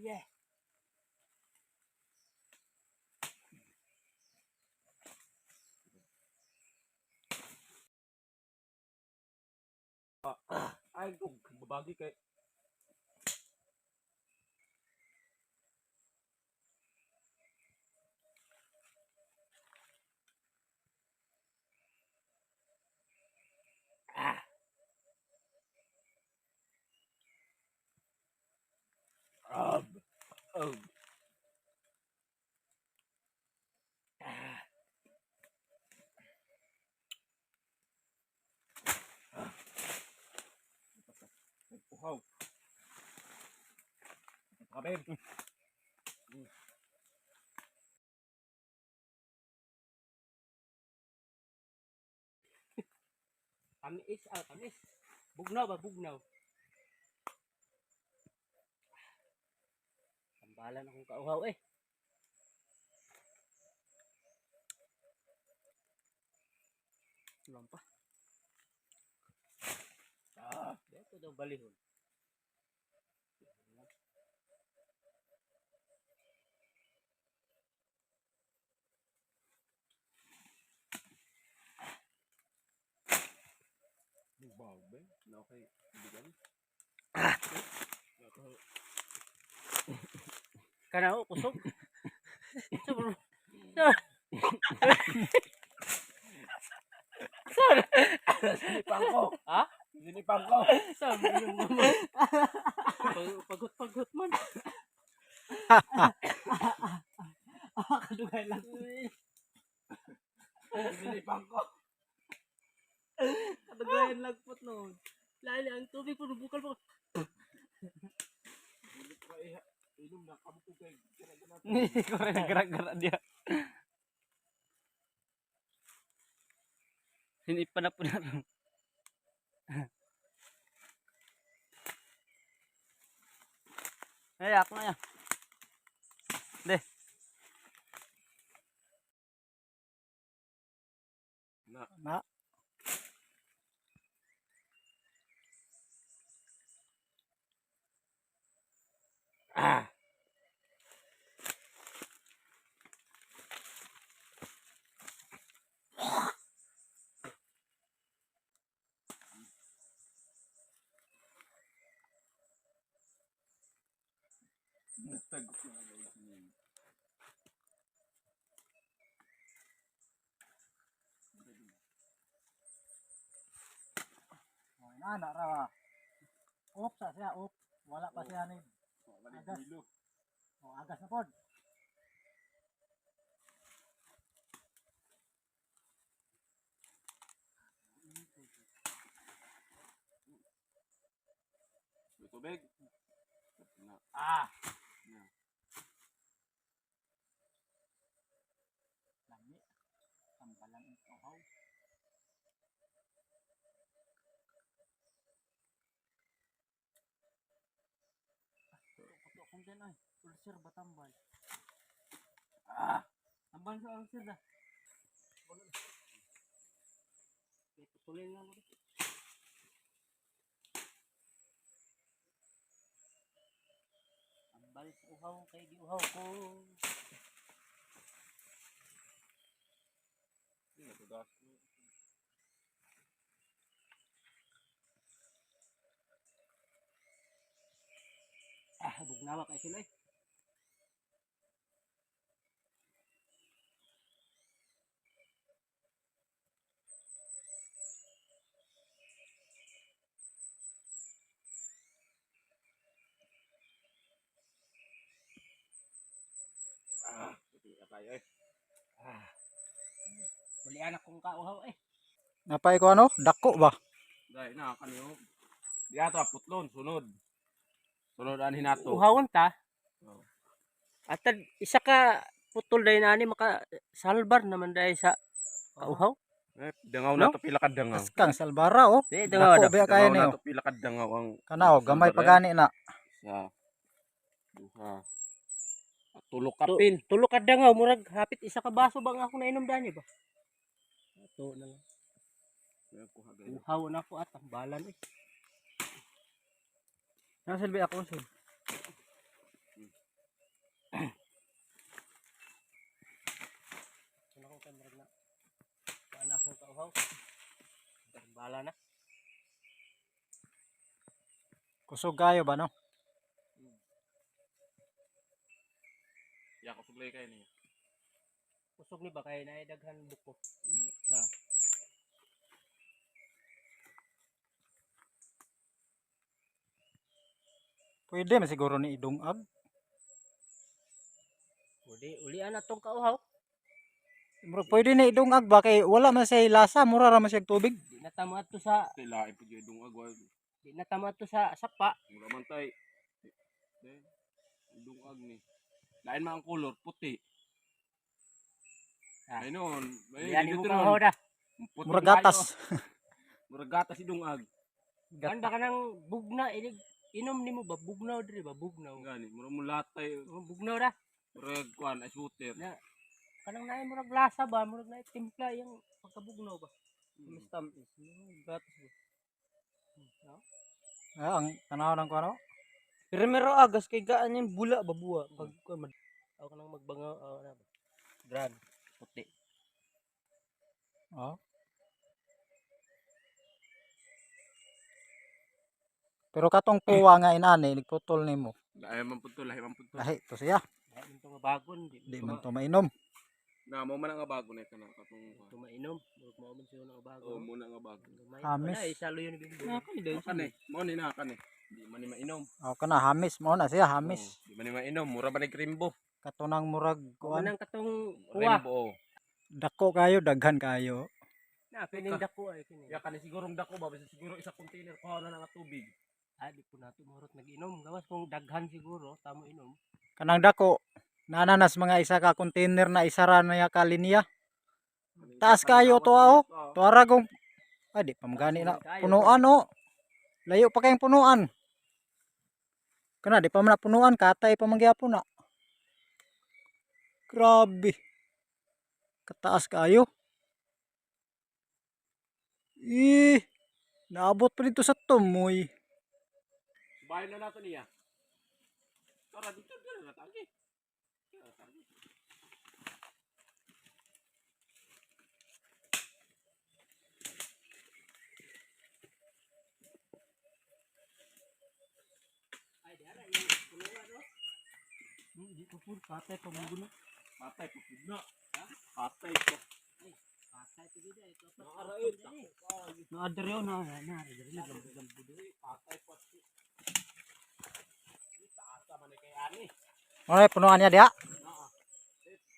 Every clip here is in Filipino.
yeah. Ay, kung babagi kay oh. Uhaw. Kabel. Tamis, tamis. Bugnaw ba, bugnaw? Tambalan akong kauhaw eh. Ulam pa. Dito daw balihon. Bawal ba? Na okay. Bigan. Kana ko kusog. Sinipang ko. Ha? Sinipang ko. Sabi yung naman. Pagot-pagot man. Kadugay lang. Sinipang ko. Kadugay lang po noon. Lali ang tubig po bukal po. Inom na kamu ko kay. Ni ko nagara-gara dia. Sini pa na po na. Ay, ako na yan. De. Na. Nagtagos na guys. Ana ra. Op sa siya, op. Wala pa siya ni. Agas. Oh, agas na pod. Tubig. Na. Lami. Tambalan ang uhaw. Kuto kung din ay. Ulcer ba tambal? Tambal sa ulcer dah. Putulin lang mo. Tambal sa uhaw kay di uhaw ko. Nagtugas. Bugnawa kay sila eh. Hindi na tayo eh. Ulian akong kauhaw eh. Napay ko ano? Dako ba? Dahil na kaniyo. Di ato putlon sunod. Sunod an hinato. Uhawan ta. Oh. At isa ka putol dahil nani maka salbar naman dahil sa kauhaw. Dangaw No? na to pila ka dangaw. Askang salbara oh. Di, dangaw Dako na. ba kaya Dangaw niyo? na to pila ka dangaw ang Kanaw gamay pa gani na. sa duha. Tulo ka pin. Tulo ka dangaw murag hapit isa ka baso bang ako nainom dani ba? Ato na lang. Uhaw na ko at tambalan eh. Nang silbi ako sil. uhaw. Bala na. Kusog kayo ba no? Ya ko suglay kay ni. Kusog ni ba kay naay daghan buko. Na. Pwede man siguro ni idungag. Ulian na tong kauhaw. Murag pwede ni idungag ba kay wala man siya lasa, mura ra man siya tubig. Di na tamo ato sa Kailain pud yung dungag wa. di na tamo ato sa sapa. Mura man tay. Dungag ni. Lain man ang color puti. Ah. Ay noon, Yan mo kauhaw da. Murag gatas. Murag gatas si dungag. Ganda ka ng bugna inom nimo ba bugnaw diri ba bugnaw. Gani, murag mulatay, Bugnaw da. murag kuan ay shooter. Na kanang naay murag lasa ba murag naay timpla yung pagkabugnaw ba. Tamis. Gatas ba. No? Ang tanaw ng kuno. Primero agas kay gaan yung bula ba buwa pag ako kanang magbangaw na ba. Drag puti. Oh. Pero katong puwa nga inani nagputol nimo. Lahi man pud to, lahi man pud to. Lahi to siya. Ay ito nga bagon Di man to mainom. Na mo man nga bago na ito na katong ito mainom. Murag mo man siya nga bago. oh muna nga bago. Hamis. Ay salo yun bimbo. Kan eh, mo ni na kan eh. Di man ni mainom. Oh kana hamis mo na siya hamis. Di man ni mainom, mura ba ni Crimbo? Katunang murag kuan. Kuan katong kuwa. Rainbow. Dako kayo, daghan kayo. Na kining dako ay kini. Ya kan sigurong dako ba basta siguro isa container ko na nga tubig. Di po nato morot nag-inom. Gawas kung daghan siguro tamo inom. Kanang dako nananas mga isa ka container na isara na ya kalinya. Taas kayo to oh. Tuara kong di pamgani na punuan oh. Layo pa kayong punuan. Kana di pa man na punuan katay pa mangyapon na. Grabe. Kataas kayo. Naabot pa dito sa tumoy. Bahay na nato niya. Tara dito na tagi. Ay dara yung punuan no. Di ko pur patay pa mo guno. Patay po na. Patay po. Patay to gid ay to. Nakaraot. Na adre na diri na lambudo. Patay po. Asa man kay ani. Oy punuan niya dia.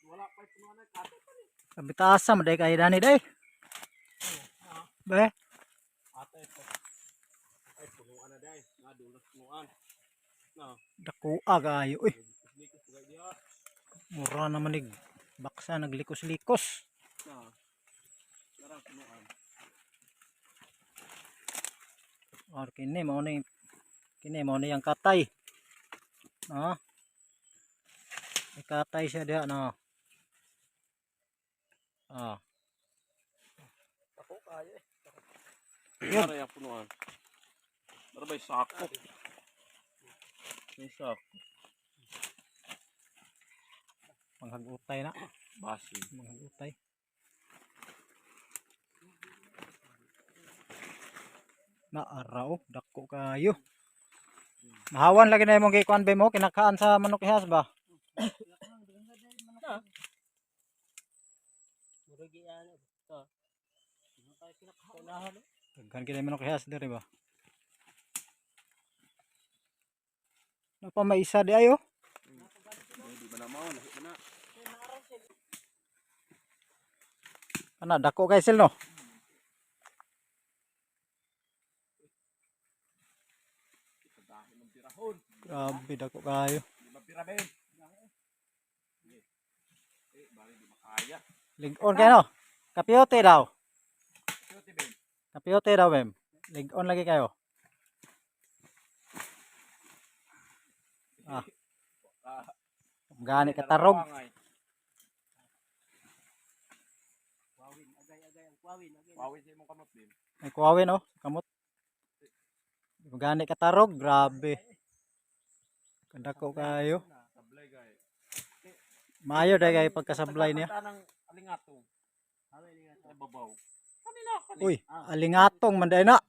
Wala pa punuan na katay pa ni. Kabitaasa maday kay dani day. Be. Patay po. Ay punuan na dai. Nga dulas punuan. No. Dakua kayo. Uy. Likos gay dia. Mura naman nig baksa naglikos-likos. No. Tara punuan. Or kini mo ni yang katay. Ah. May katay siya dia no. Ah. Ako kayo eh. Tara yung punuan. Tara ba sako? Yung sako. Manghagutay na. Basi. Manghagutay. Naaraw, dako kayo. Mahawan lagi na imong gikuan be mo kinakaan sa manok ihas ba? Murag yan to. Ano tayo kinakaunahan eh? Daghan kini manok ihas diri ba? Napa may isa di ayo? Di ba na mao lahi ba na? Kana dako kay sil no. Dahil ng pirahon. Grabe dako kayo. Di ba pira ben? Bali di makaya. Lig-on kayo no. Kapiote daw. Ito ben. Kapiote daw mem. Lig-on lagi kayo. Ah. Gani katarog. Wawin, agay ang kwawin, agay. Pawis imong kamot din. May kuwawin oh, kamot. Gani katarog, grabe. Kadako kayo. Sablay gay. Maayo dai kay pagkasablay niya. Tanang alingatong. Haway nga to. Sa babaw. Kami Uy, alingatong manday na.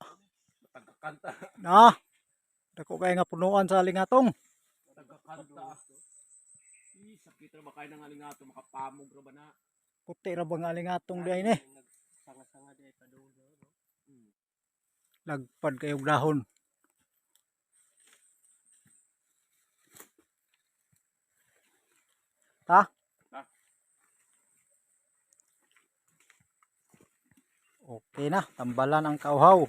Tagakanta. Na. Dako kay nga punuan sa alingatong. Tagakanta. Sakit ra ba kayo ng alingato, makapamog ra ba na? Puti ra bang alingatong diay ni. Sanga-sanga di ay padung. Lagpad kayong dahon. Ta? Okay na, tambalan ang kauhaw.